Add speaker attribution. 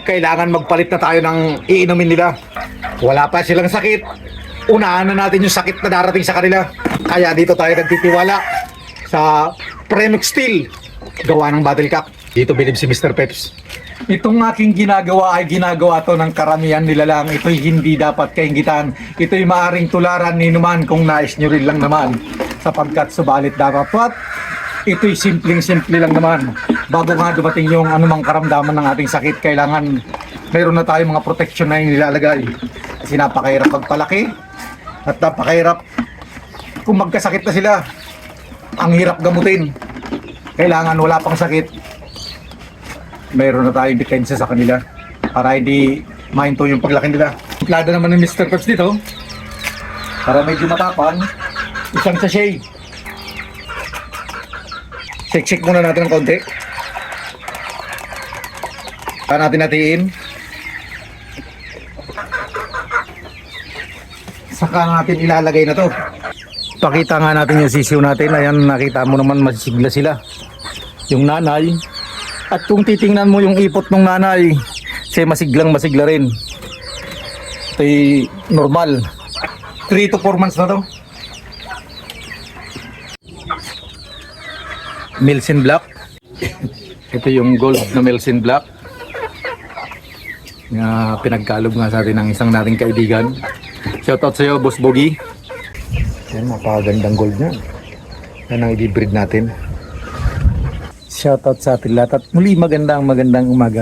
Speaker 1: kailangan magpalit na tayo ng iinumin nila. Wala pa silang sakit, unahan na natin yung sakit na darating sa kanila. Kaya dito tayo nagtitiwala sa Premix Steel, gawa ng Battle Cup. Dito bilib si Mr. Peps. Itong aking ginagawa ay ginagawa to ng karamihan nila lang. Ito'y hindi dapat kainggitan. Ito'y maaring tularan ni numan kung nais nyo rin lang naman. Sapagkat subalit dapat ito'y simpleng-simple lang naman. Bago nga dumating yung anumang karamdaman ng ating sakit, kailangan mayroon na tayong mga protection na yung nilalagay. Kasi napakahirap magpalaki at napakahirap kung magkasakit na sila. Ang hirap gamutin. Kailangan wala pang sakit, mayroon na tayong depensa sa kanila para hindi mahinto yung paglaki nila. Plada naman ng Mr. Peps dito para medyo matapang. Isang sachet. Shake muna natin ng konti. Para natin natiin. Saka natin ilalagay na to. Pakita nga natin yung sisiw natin. Ayan, nakita mo naman masisigla sila. Yung nanay. At kung titingnan mo yung ipot ng nanay, siya masigla rin. Ito'y normal. 3 to 4 months na to. Milsin Black. Ito yung gold na Milsin Black na pinagkalob nga sa atin ng isang nating kaibigan. Shoutout sa iyo, Boss Bogi. Yan, napakagandang gold niya. Yan ang i-breed natin. Shoutout sa atin lahat at muli magandang umaga.